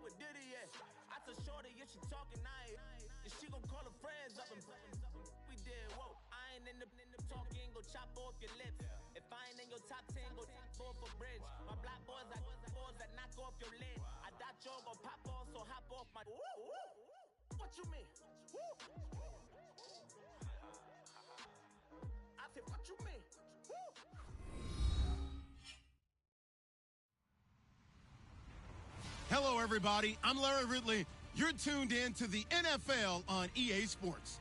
I told shorty if she talking, and she gon' call her friends up and we did, whoa. I ain't in the talking, go chop off your lips. If I ain't in your top 10, go top 4 for bridge. My black boys that knock off your lid. I thought y'all gon' pop off, so hop off my. What you mean? I said, what you mean? Hello, everybody. I'm Larry Ridley. You're tuned in to the NFL on EA Sports.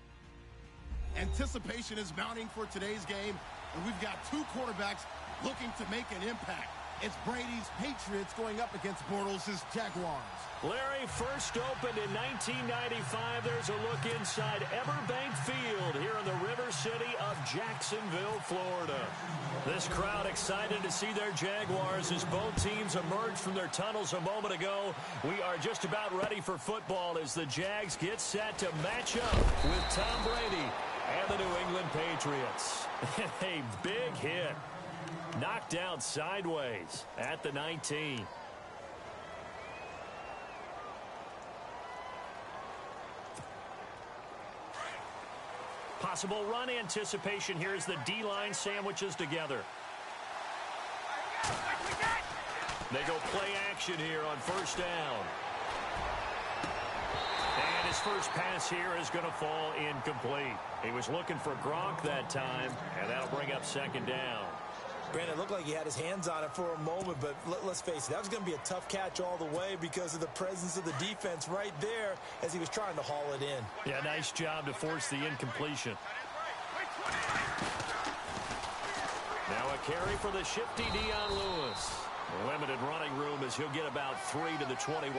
Anticipation is mounting for today's game, and we've got two quarterbacks looking to make an impact. It's Brady's Patriots going up against Bortles' Jaguars. Larry, first opened in 1995. There's a look inside Everbank Field here in the River City of Jacksonville, Florida. This crowd excited to see their Jaguars as both teams emerged from their tunnels a moment ago. We are just about ready for football as the Jags get set to match up with Tom Brady and the New England Patriots. A big hit. Knocked out sideways at the 19. Possible run anticipation here as the D-line sandwiches together. They go play action here on first down. And his first pass here is going to fall incomplete. He was looking for Gronk that time, and that'll bring up second down. Brandon, it looked like he had his hands on it for a moment, but let's face it, that was going to be a tough catch all the way because of the presence of the defense right there as he was trying to haul it in. Yeah, nice job to force the incompletion. Now a carry for the shifty Dion Lewis. Limited running room as he'll get about 3 to the 21.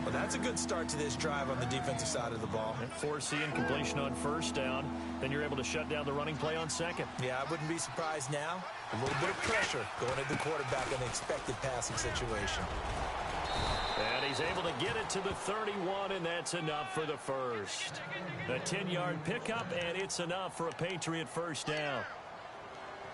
Well, that's a good start to this drive on the defensive side of the ball. And force the incompletion on first down. Then you're able to shut down the running play on second. Yeah, I wouldn't be surprised now. A little bit of pressure going at the quarterback in an expected passing situation. And he's able to get it to the 31, and that's enough for the first. A 10-yard pickup, and it's enough for a Patriot first down.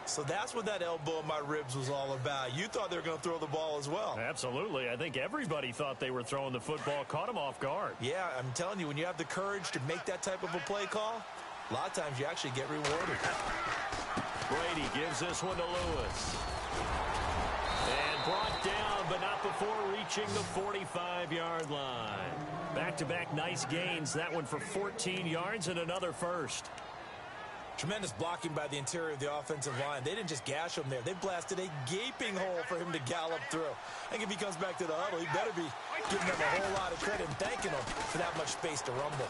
So that's what that elbow in my ribs was all about. You thought they were going to throw the ball as well. Absolutely. I think everybody thought they were throwing the football, caught him off guard. Yeah, I'm telling you, when you have the courage to make that type of a play call, a lot of times you actually get rewarded. Brady gives this one to Lewis. And brought down, but not before reaching the 45-yard line. Back-to-back nice gains. That one for 14 yards and another first. Tremendous blocking by the interior of the offensive line. They didn't just gash him there. They blasted a gaping hole for him to gallop through. I think if he comes back to the huddle, he better be giving them a whole lot of credit and thanking them for that much space to rumble.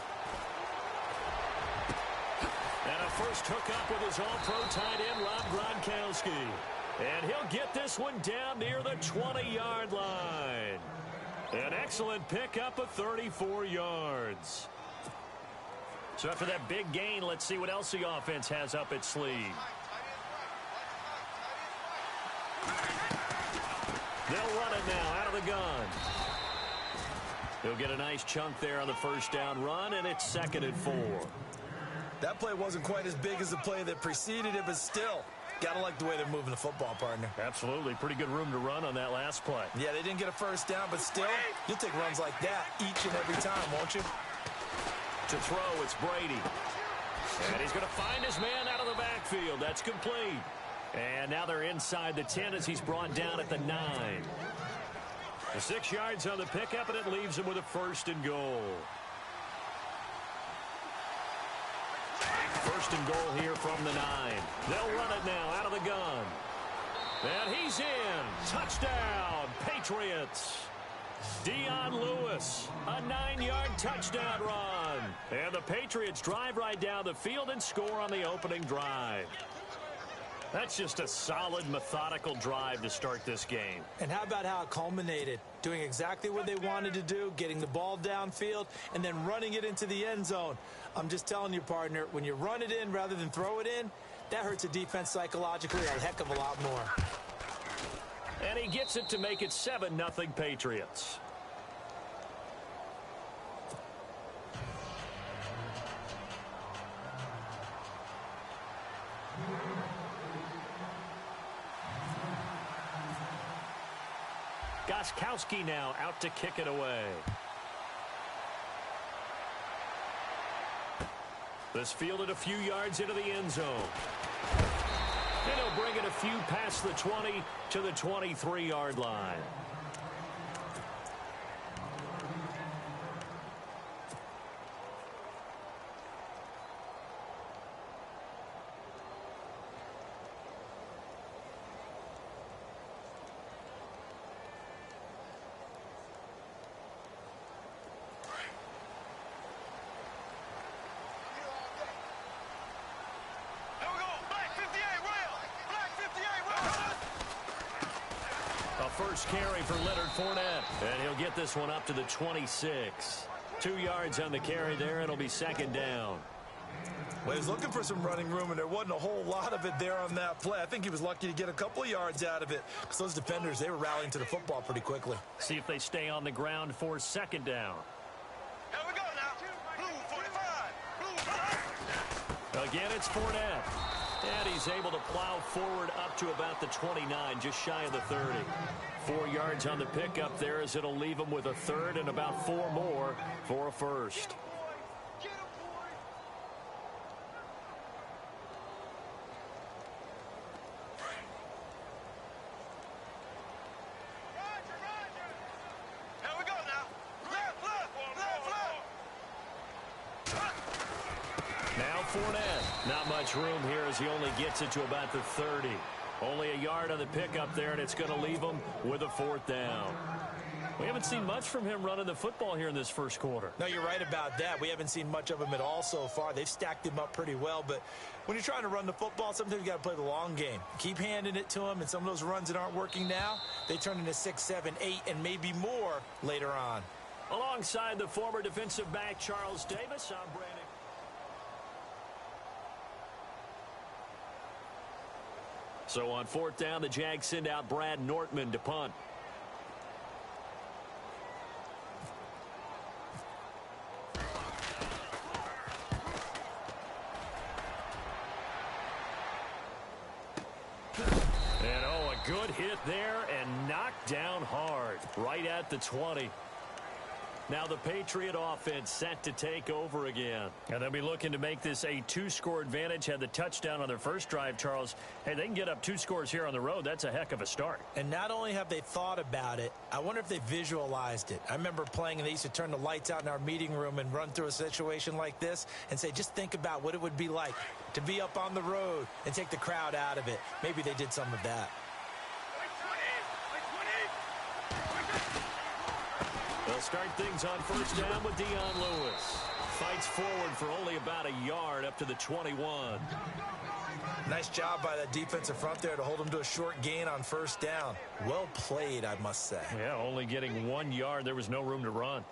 And a first hookup with his all-pro tight end, Rob Gronkowski. And he'll get this one down near the 20-yard line. An excellent pickup of 34 yards. So after that big gain, let's see what else the offense has up its sleeve. They'll run it now out of the gun. They'll get a nice chunk there on the first down run, and it's 2nd and 4. That play wasn't quite as big as the play that preceded it, but still, got to like the way they're moving the football, partner. Absolutely. Pretty good room to run on that last play. Yeah, they didn't get a first down, but still, you'll take runs like that each and every time, won't you? To throw, it's Brady. And he's going to find his man out of the backfield. That's complete. And now they're inside the 10 as he's brought down at the 9. The 6 yards on the pickup, and it leaves him with a 1st and goal. 1st and goal here from the 9. They'll run it now out of the gun. And he's in. Touchdown, Patriots. Dion Lewis, a 9-yard touchdown run. And the Patriots drive right down the field and score on the opening drive. That's just a solid, methodical drive to start this game. And how about how it culminated? Doing exactly what they wanted to do, getting the ball downfield, and then running it into the end zone. I'm just telling you, partner, when you run it in rather than throw it in, that hurts a defense psychologically a heck of a lot more. And he gets it to make it 7-0 Patriots. Got Goskowski now out to kick it away. This fielded a few yards into the end zone. And he'll bring it a few past the 20 to the 23-yard line. First carry for Leonard Fournette, and he'll get this one up to the 26. 2 yards on the carry there. It'll be second down. Well, he was looking for some running room, and there wasn't a whole lot of it there on that play. I think he was lucky to get a couple of yards out of it because those defenders, they were rallying to the football pretty quickly. See if they stay on the ground for second down. Here we go now. Blue 45. Blue. Again, it's Fournette. And he's able to plow forward up to about the 29, just shy of the 30. 4 yards on the pickup there as it'll leave him with a third and about 4 more for a first. Fournette, not much room here as he only gets it to about the 30. Only a yard on the pickup there, and it's going to leave him with a fourth down. We haven't seen much from him running the football here in this first quarter. No, you're right about that. We haven't seen much of him at all so far. They've stacked him up pretty well, but when you're trying to run the football, sometimes you got to play the long game. Keep handing it to him, and some of those runs that aren't working now, they turn into 6, 7, 8, and maybe more later on. Alongside the former defensive back Charles Davis, I'm Brandon. So on fourth down, the Jags send out Brad Nortman to punt. And a good hit there and knocked down hard right at the 20. Now the Patriot offense set to take over again. And they'll be looking to make this a 2-score advantage. Had the touchdown on their first drive, Charles. Hey, they can get up 2 scores here on the road. That's a heck of a start. And not only have they thought about it, I wonder if they visualized it. I remember playing, and they used to turn the lights out in our meeting room and run through a situation like this and say, just think about what it would be like to be up on the road and take the crowd out of it. Maybe they did some of that. They'll start things on first down with Dion Lewis. Fights forward for only about a yard up to the 21. Nice job by that defensive front there to hold him to a short gain on first down. Well played, I must say. Yeah, only getting 1 yard. There was no room to run.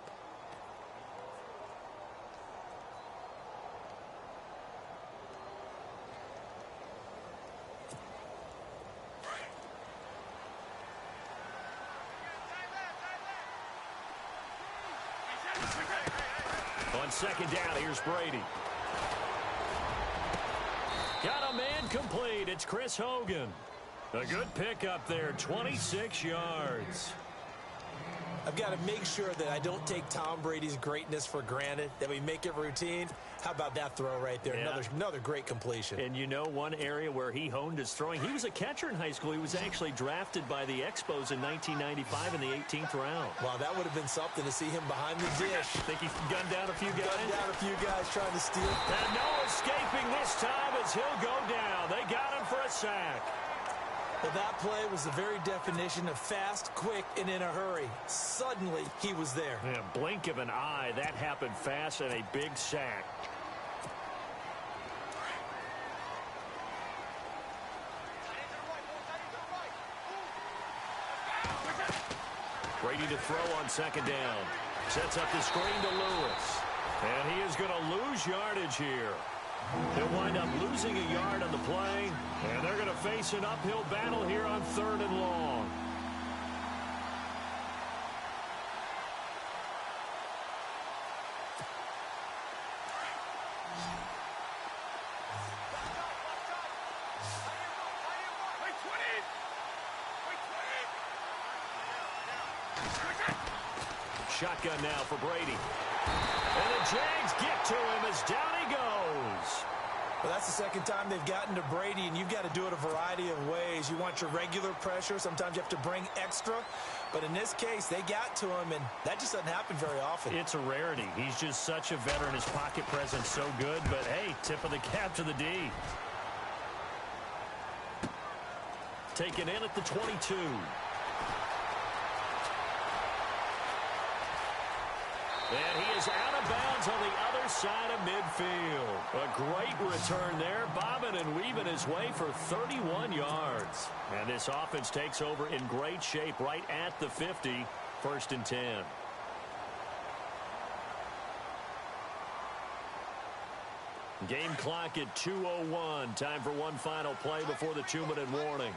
On second down, here's Brady. Got a man complete. It's Chris Hogan. A good pickup there, 26 yards. I've got to make sure that I don't take Tom Brady's greatness for granted, that we make it routine. How about that throw right there? Yeah. Another great completion. And you know one area where he honed his throwing? He was a catcher in high school. He was actually drafted by the Expos in 1995 in the 18th round. Wow, that would have been something to see him behind the dish. Think he gunned down a few guys? Gunned down a few guys trying to steal. And no escaping this time as he'll go down. They got him for a sack. Well, that play was the very definition of fast, quick, and in a hurry. Suddenly, he was there. Yeah, blink of an eye. That happened fast and a big sack. Brady to throw on second down. Sets up the screen to Lewis. And he is going to lose yardage here. He'll wind up losing a yard on the play, and they're going to face an uphill battle here on third and long. Shotgun now for Brady. And the Jags get to him as down he goes. Well, that's the second time they've gotten to Brady, and you've got to do it a variety of ways. You want your regular pressure. Sometimes you have to bring extra. But in this case, they got to him, and that just doesn't happen very often. It's a rarity. He's just such a veteran. His pocket presence so good. But, hey, tip of the cap to the D. Taken in at the 22. And he is out of bounds on the other side of midfield. A great return there, bobbing and weaving his way for 31 yards. And this offense takes over in great shape right at the 50, 1st and 10. Game clock at 2:01. Time for one final play before the 2-minute warning.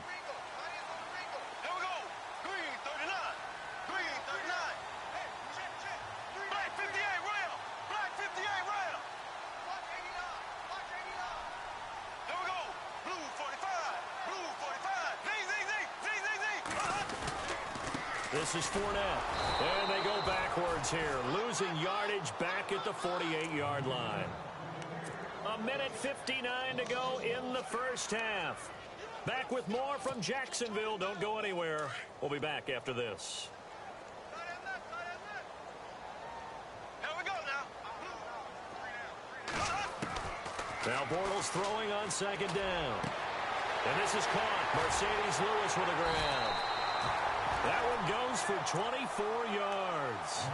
This is Fournette. And they go backwards here, losing yardage back at the 48-yard line. 1:59 to go in the first half. Back with more from Jacksonville. Don't go anywhere. We'll be back after this. Now Bortles throwing on 2nd down. And this is caught. Mercedes Lewis with a grab. That one goes for 24 yards.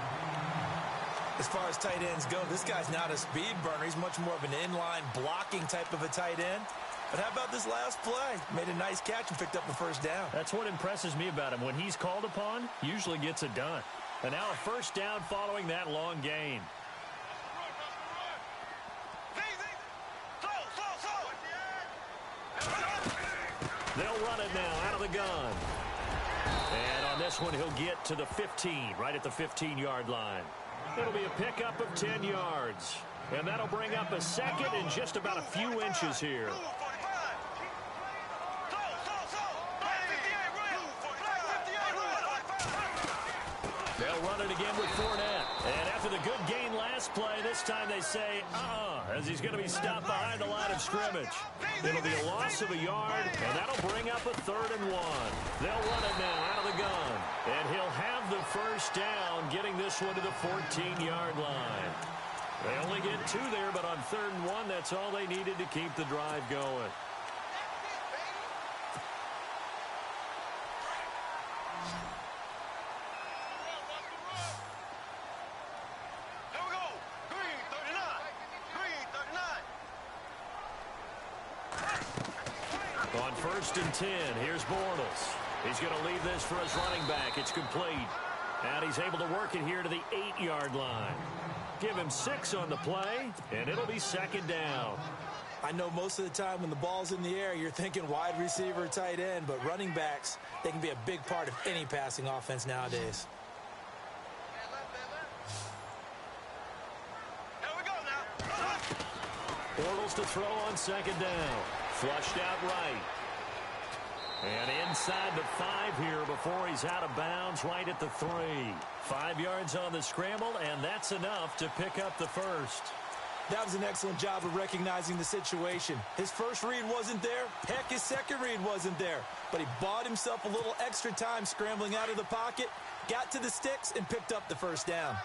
As far as tight ends go, this guy's not a speed burner. He's much more of an inline blocking type of a tight end. But how about this last play? Made a nice catch and picked up the 1st down. That's what impresses me about him. When he's called upon, usually gets it done. And now a 1st down following that long gain. They'll run it now out of the gun. And on this one, he'll get to the 15, right at the 15-yard line. It'll be a pickup of 10 yards. And that'll bring up a 2nd and just about a few inches here. They'll run it again with Fournette. And after the good gain last play, this time they say, as he's going to be stopped behind the line of scrimmage. It'll be a loss of a yard, and that'll bring up a 3rd and 1. They'll run it now out of the gun. And he'll have the 1st down, getting this one to the 14-yard line. They only get 2 there, but on 3rd and 1, that's all they needed to keep the drive going. On 1st and 10, here's Bortles. He's going to leave this for his running back. It's complete. And he's able to work it here to the 8-yard line. Give him 6 on the play, and it'll be 2nd down. I know most of the time when the ball's in the air, you're thinking wide receiver, tight end, but running backs, they can be a big part of any passing offense nowadays. Bortles to throw on 2nd down. Flushed out right. And inside the 5 here before he's out of bounds right at the 3. 5 yards on the scramble, and that's enough to pick up the 1st. That was an excellent job of recognizing the situation. His first read wasn't there. Heck, his second read wasn't there. But he bought himself a little extra time scrambling out of the pocket, got to the sticks, and picked up the 1st down.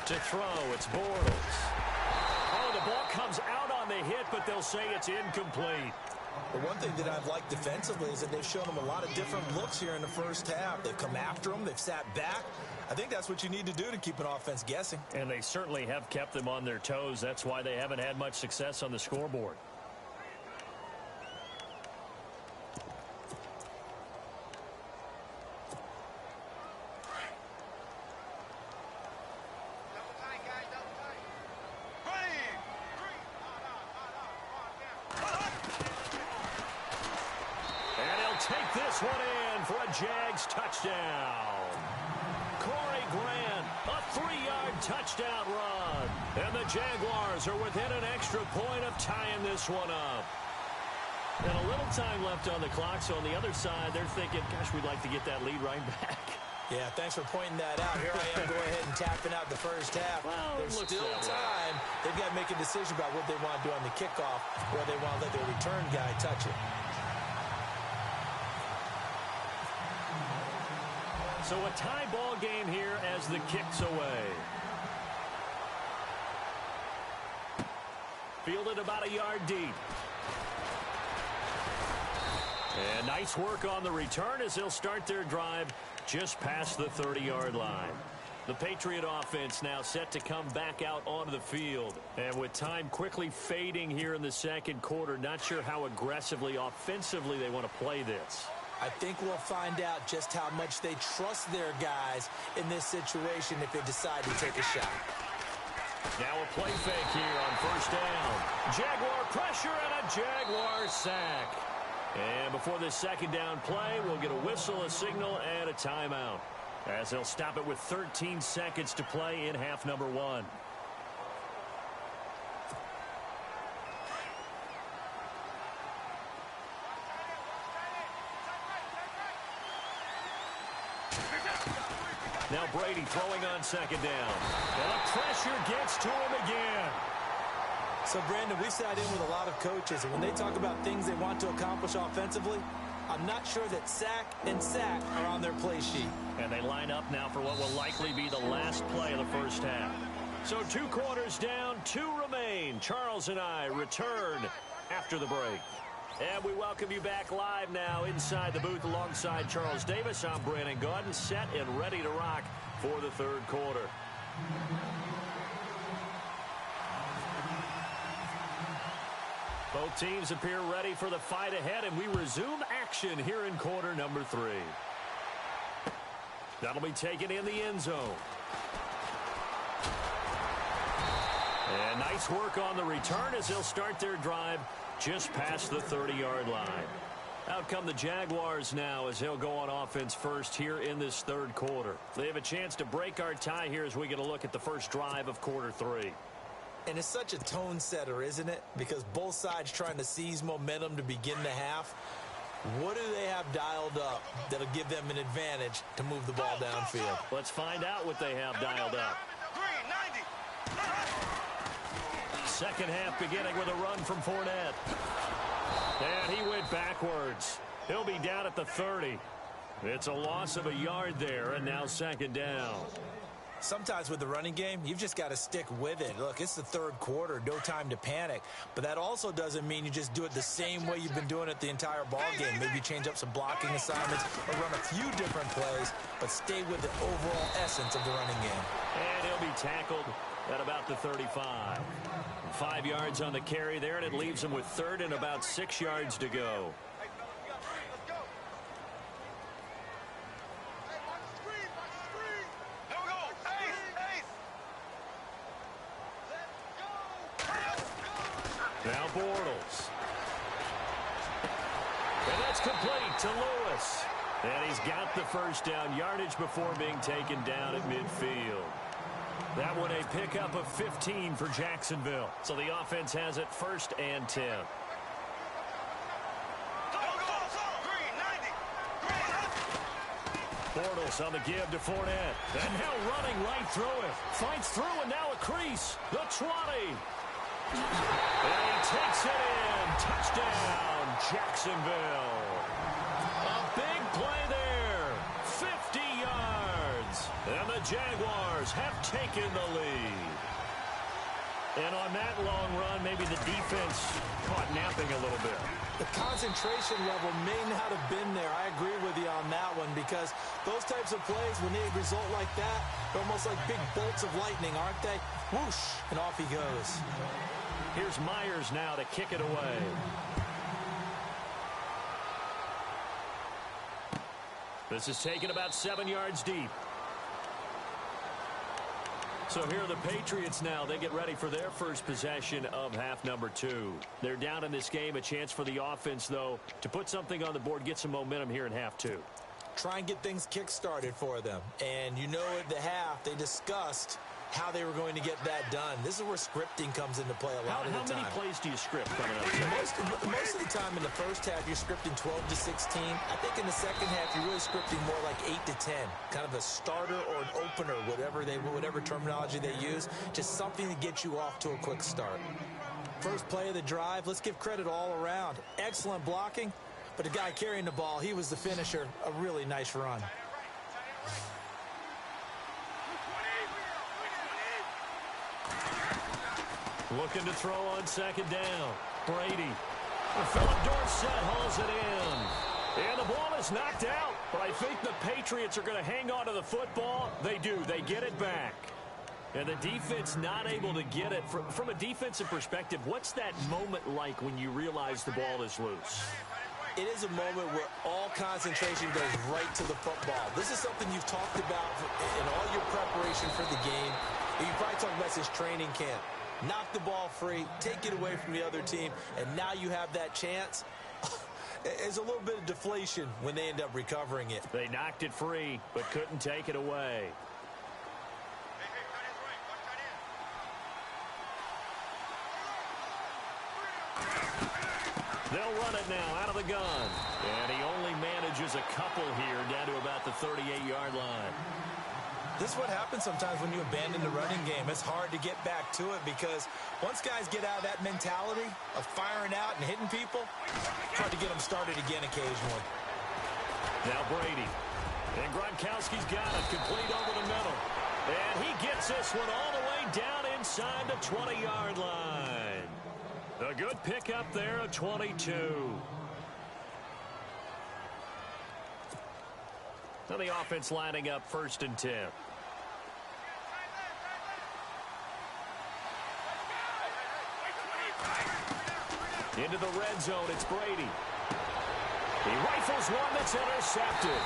To throw, it's Bortles. Oh, the ball comes out on the hit, but they'll say it's incomplete. The one thing that I've liked defensively is that they've shown him a lot of different looks here in the first half. They've come after him. They've sat back. I think that's what you need to do to keep an offense guessing. And they certainly have kept them on their toes. That's why they haven't had much success on the scoreboard. Take this one in for a Jags touchdown. Corey Grant, a 3-yard touchdown run. And the Jaguars are within an extra point of tying this one up. And a little time left on the clock, so on the other side, they're thinking, gosh, we'd like to get that lead right back. Yeah, thanks for pointing that out. Here I am going ahead and tapping out the first half. Well, there's still time. They've got to make a decision about what they want to do on the kickoff, or they want to let their return guy touch it. So a tie ball game here as the kick's away. Fielded about a yard deep. And nice work on the return as they'll start their drive just past the 30-yard line. The Patriot offense now set to come back out onto the field. And with time quickly fading here in the second quarter, not sure how aggressively, offensively they want to play this. I think we'll find out just how much they trust their guys in this situation if they decide to take a shot. Now a play fake here on first down. Jaguar pressure and a Jaguar sack. And before this second down play, we'll get a whistle, a signal, and a timeout, as they'll stop it with 13 seconds to play in half number 1. Now Brady throwing on second down. And the pressure gets to him again. So, Brandon, we sat in with a lot of coaches, and when they talk about things they want to accomplish offensively, I'm not sure that sack and sack are on their play sheet. And they line up now for what will likely be the last play of the first half. So 2 quarters down, 2 remain. Charles and I return after the break. And we welcome you back live now inside the booth alongside Charles Davis. I'm Brandon Gaudin, set and ready to rock for the third quarter. Both teams appear ready for the fight ahead, and we resume action here in quarter number 3. That'll be taken in the end zone. And nice work on the return as they'll start their drive just past the 30-yard line. Out come the Jaguars now as they'll go on offense first here in this third quarter. They have a chance to break our tie here as we get a look at the first drive of quarter 3. And it's such a tone setter, isn't it? Because both sides trying to seize momentum to begin the half. What do they have dialed up that'll give them an advantage to move the ball downfield? Let's find out what they have dialed up. Second half beginning with a run from Fournette. And he went backwards. He'll be down at the 30. It's a loss of a yard there, and now second down. Sometimes with the running game, you've just got to stick with it. Look, it's the third quarter, no time to panic. But that also doesn't mean you just do it the same way you've been doing it the entire ball game. Maybe change up some blocking assignments or run a few different plays, but stay with the overall essence of the running game. And he'll be tackled at about the 35. 5 yards on the carry there, and it leaves him with third and about 6 yards to go. Now Bortles. And that's complete to Lewis. And he's got the first down yardage before being taken down at midfield. That one a pickup of 15 for Jacksonville. So the offense has it first and 10. Bortles on the give to Fournette. And now running right through it. Fights through and now a crease. The 20. And he takes it in. Touchdown, Jacksonville. A big play there. 50 yards. And the Jaguars have taken the lead. And on that long run, maybe the defense caught napping a little bit. The concentration level may not have been there. I agree with you on that one because those types of plays, when they result like that, they're almost like big bolts of lightning, aren't they? Whoosh, and off he goes. Here's Myers now to kick it away. This is taken about 7 yards deep. So here are the Patriots now. They get ready for their first possession of half number 2. They're down in this game. A chance for the offense, though, to put something on the board, get some momentum here in half 2. try and get things kick-started for them. And you know at the half, they discussed how they were going to get that done. This is where scripting comes into play a lot of the time. How many plays do you script coming up? Most of the time in the first half, you're scripting 12 to 16. I think in the second half, you're really scripting more like 8 to 10. Kind of a starter or an opener, whatever terminology they use. Just something to get you off to a quick start. First play of the drive, let's give credit all around. Excellent blocking, but the guy carrying the ball, he was the finisher. A really nice run. Looking to throw on second down. Brady. Philip Dorsett hauls it in. And the ball is knocked out. But I think the Patriots are going to hang on to the football. They do. They get it back. And the defense not able to get it. From a defensive perspective, what's that moment like when you realize the ball is loose? It is a moment where all concentration goes right to the football. This is something you've talked about in all your preparation for the game. You probably talked about since training camp. Knock the ball free, take it away from the other team, and now you have that chance. There's a little bit of deflation when they end up recovering it. They knocked it free, but couldn't take it away. They'll run it now out of the gun. And he only manages a couple here down to about the 38-yard line. This is what happens sometimes when you abandon the running game. It's hard to get back to it because once guys get out of that mentality of firing out and hitting people, it's hard to get them started again occasionally. Now Brady. And Gronkowski's got it. Complete over the middle. And he gets this one all the way down inside the 20-yard line. A good pickup there at 22. Now the offense lining up 1st and 10. Into the red zone, it's Brady. He rifles one that's intercepted.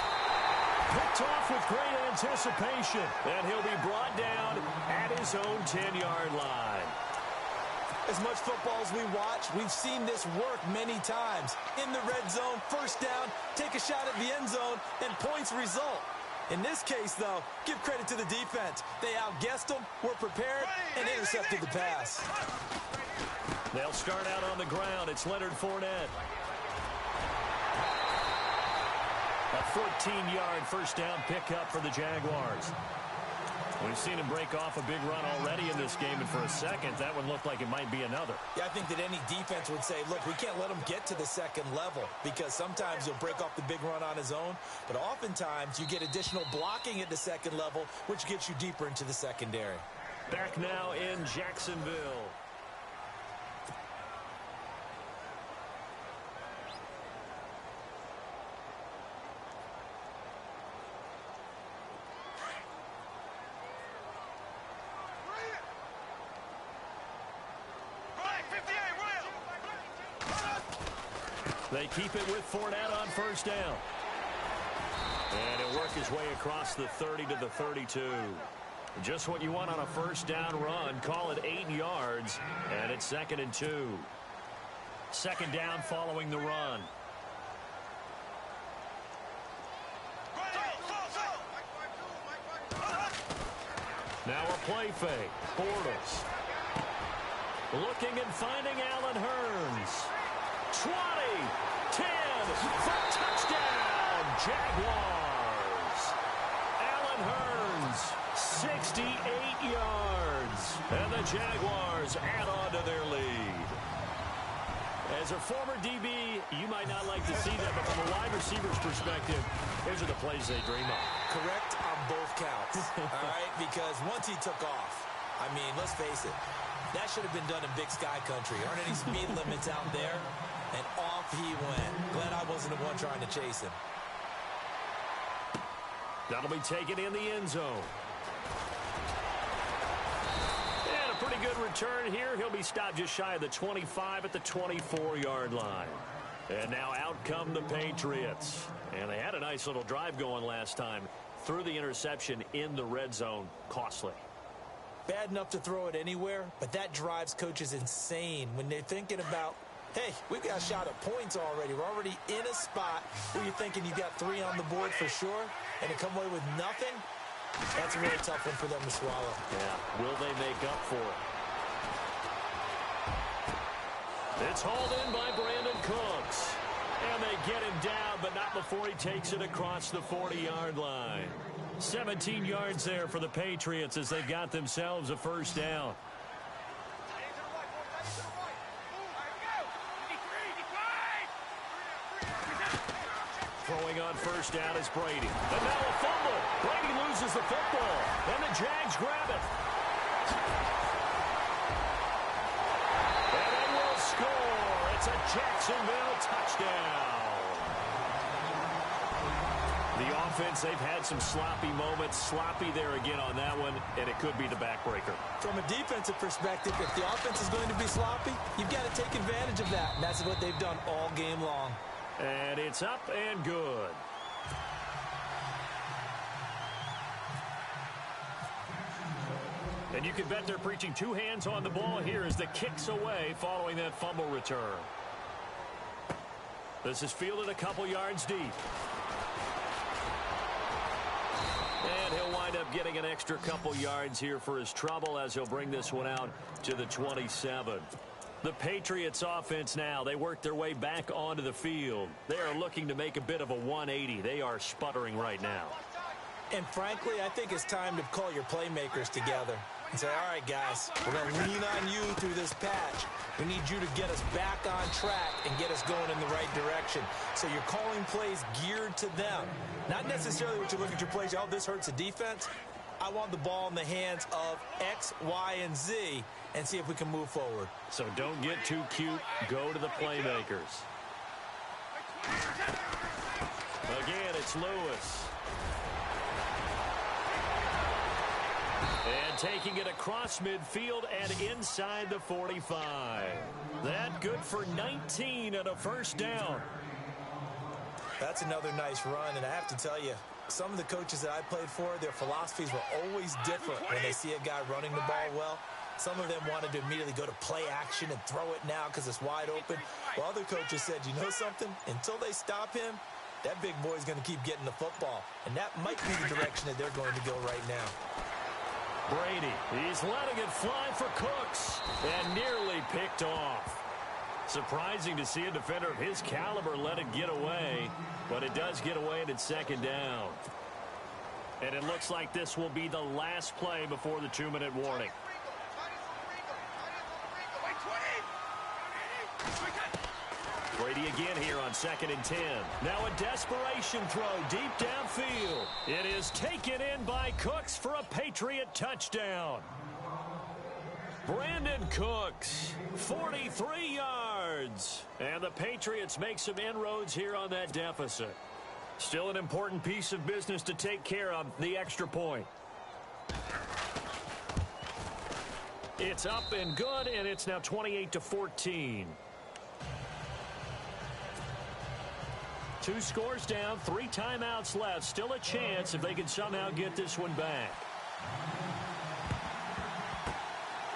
Picked off with great anticipation. And he'll be brought down at his own 10-yard line. As much football as we watch, we've seen this work many times. In the red zone, first down, take a shot at the end zone, and points result. In this case, though, give credit to the defense. They outguessed them, were prepared, and intercepted the pass. They'll start out on the ground. It's Leonard Fournette. A 14-yard first down pickup for the Jaguars. We've seen him break off a big run already in this game, and for a second, that one looked like it might be another. Yeah, I think that any defense would say, look, we can't let him get to the second level because sometimes he'll break off the big run on his own, but oftentimes you get additional blocking at the second level, which gets you deeper into the secondary. Back now in Jacksonville. They keep it with Fournette on first down. And he'll work his way across the 30 to the 32. Just what you want on a first down run. Call it 8 yards, and it's 2nd and 2. Second down following the run. Now a play fake. Bortles. Looking and finding Allen Hurns. 20, 10, for touchdown, Jaguars. Allen Hurns, 68 yards. And the Jaguars add on to their lead. As a former DB, you might not like to see that, but from a wide receiver's perspective, those are the plays they dream of. Correct on both counts, all right? Because once he took off, I mean, let's face it, that should have been done in Big Sky Country. Aren't any speed limits out there? And off he went. Glad I wasn't the one trying to chase him. That'll be taken in the end zone. And a pretty good return here. He'll be stopped just shy of the 25 at the 24-yard line. And now out come the Patriots. And they had a nice little drive going last time. Threw the interception in the red zone. Costly. Bad enough to throw it anywhere, but that drives coaches insane when they're thinking about hey, we've got a shot at points already. We're already in a spot where you're thinking you got 3 on the board for sure, and to come away with nothing, that's a really tough one for them to swallow. Yeah, will they make up for it? It's hauled in by Brandon Cooks. And they get him down, but not before he takes it across the 40-yard line. 17 yards there for the Patriots as they've got themselves a first down. Throwing on first down is Brady. And now a fumble. Brady loses the football. And the Jags grab it. And they will score. It's a Jacksonville touchdown. The offense, they've had some sloppy moments. Sloppy there again on that one, and it could be the backbreaker. From a defensive perspective, if the offense is going to be sloppy, you've got to take advantage of that. And that's what they've done all game long. And it's up and good. And you can bet they're preaching 2 hands on the ball here as the kick's away following that fumble return. This is fielded a couple yards deep. And he'll wind up getting an extra couple yards here for his trouble as he'll bring this one out to the 27. The Patriots offense now, they work their way back onto the field. They are looking to make a bit of a 180. They are sputtering right now. And frankly, I think it's time to call your playmakers together and say, all right, guys, we're going to lean on you through this patch. We need you to get us back on track and get us going in the right direction. So you're calling plays geared to them. Not necessarily what you look at your plays, oh, this hurts the defense. I want the ball in the hands of X, Y, and Z and see if we can move forward. So don't get too cute. Go to the playmakers. Again, it's Lewis. And taking it across midfield and inside the 45. That good for 19 and a first down. That's another nice run, and I have to tell you, some of the coaches that I played for, their philosophies were always different when they see a guy running the ball well. Some of them wanted to immediately go to play action and throw it now because it's wide open. While other coaches said, you know something? Until they stop him, that big boy's going to keep getting the football. And that might be the direction that they're going to go right now. Brady, he's letting it fly for Cooks and nearly picked off. Surprising to see a defender of his caliber let it get away, but it does get away and it's second down. And it looks like this will be the last play before the 2-minute warning. Brady again here on 2nd and 10. Now a desperation throw deep downfield. It is taken in by Cooks for a Patriot touchdown. Brandon Cooks, 43 yards. And the Patriots make some inroads here on that deficit. Still an important piece of business to take care of, the extra point. It's up and good, and it's now 28-14. 2 scores down, 3 timeouts left. Still a chance if they can somehow get this one back.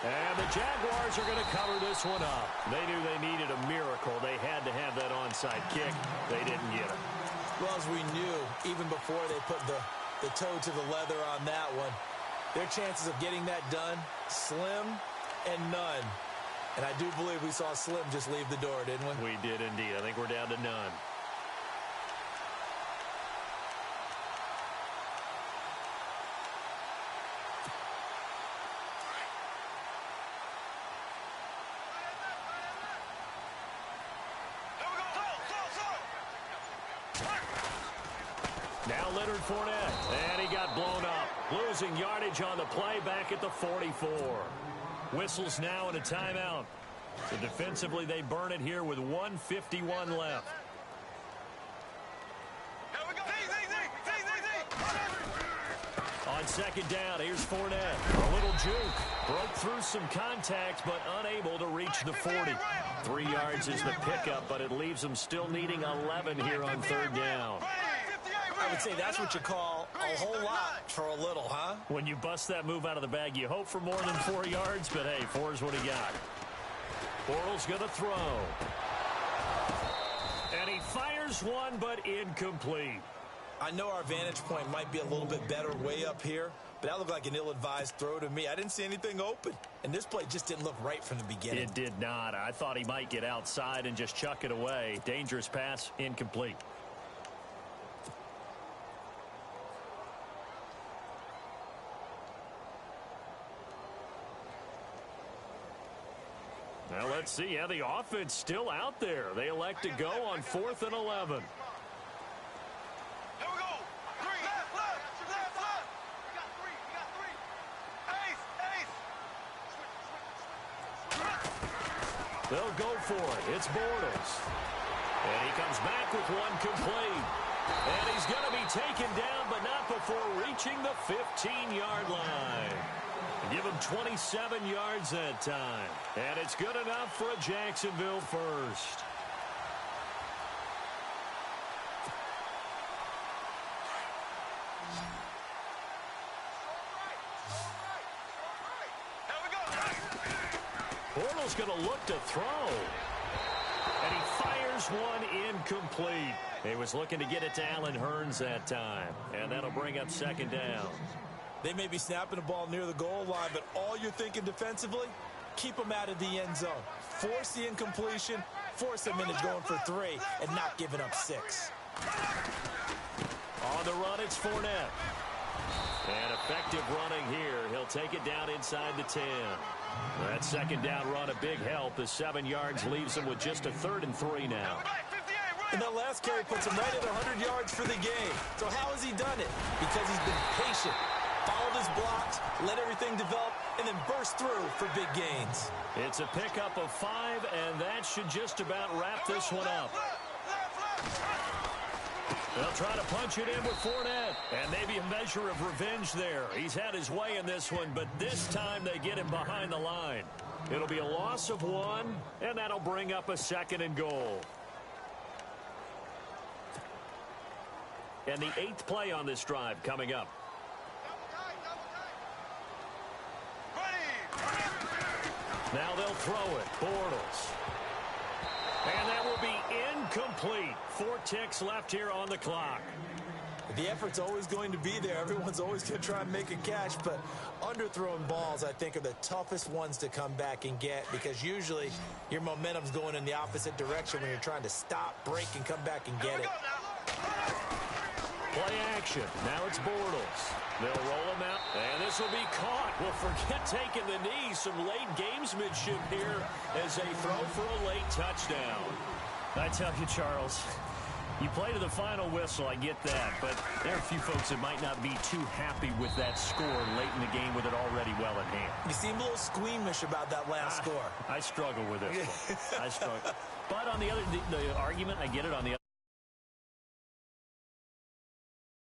And the Jaguars are going to cover this one up. They knew they needed a miracle. They had to have that onside kick. They didn't get it. Well, as we knew, even before they put the toe to the leather on that one, their chances of getting that done, slim and none. And I do believe we saw Slim just leave the door, didn't we? We did indeed. I think we're down to none. Now Leonard Fournette, and he got blown up. Losing yardage on the play back at the 44. Whistles now in a timeout. So defensively, they burn it here with 1:51 left. On second down, here's Fournette. A little juke. Broke through some contact, but unable to reach the 40. 3 yards is the pickup, but it leaves them still needing 11 here on third down. I would say that's what you call a whole lot for a little, huh? When you bust that move out of the bag, you hope for more than 4 yards, but hey, 4 is what he got. Bortles going to throw. And he fires one, but incomplete. I know our vantage point might be a little bit better way up here, but that looked like an ill-advised throw to me. I didn't see anything open, and this play just didn't look right from the beginning. It did not. I thought he might get outside and just chuck it away. Dangerous pass, incomplete. Now let's see how the offense still out there. They elect to go on 4th and 11. Here we go. Three. Left. We got three. Ace. They'll go for it. It's Bortles. And he comes back with one complete. And he's going to be taken down, but not before reaching the 15-yard line. Give him 27 yards that time. And it's good enough for a Jacksonville first. Bortles going to look to throw. And he fires one incomplete. He was looking to get it to Allen Hurns that time. And that'll bring up 2nd down. They may be snapping the ball near the goal line, but all you're thinking defensively, keep them out of the end zone. Force the incompletion, force them into going for 3, and not giving up 6. On the run, it's Fournette. And effective running here. He'll take it down inside the 10. That 2nd down run, a big help. As 7 yards leaves him with just a 3rd and 3 now. And that last carry puts him right at 100 yards for the game. So how has he done it? Because he's been patient. Followed his blocks, let everything develop, and then burst through for big gains. It's a pickup of 5, and that should just about wrap this one up. They'll try to punch it in with Fournette, and maybe a measure of revenge there. He's had his way in this one, but this time they get him behind the line. It'll be a loss of 1, and that'll bring up a 2nd and goal. And the 8th play on this drive coming up. Now they'll throw it. Bortles. And that will be incomplete. 4 ticks left here on the clock. The effort's always going to be there. Everyone's always going to try and make a catch, but underthrown balls, I think, are the toughest ones to come back and get because usually your momentum's going in the opposite direction when you're trying to stop, break, and come back and get it. Play action. Now it's Bortles. They'll roll him out, and this will be caught. Well, forget taking the knee. Some late gamesmanship here as they throw for a late touchdown. I tell you, Charles, you play to the final whistle, I get that, but there are a few folks that might not be too happy with that score late in the game with it already well in hand. You seem a little squeamish about that last score. I struggle with this one. I struggle. But on the other, the argument, I get it on the other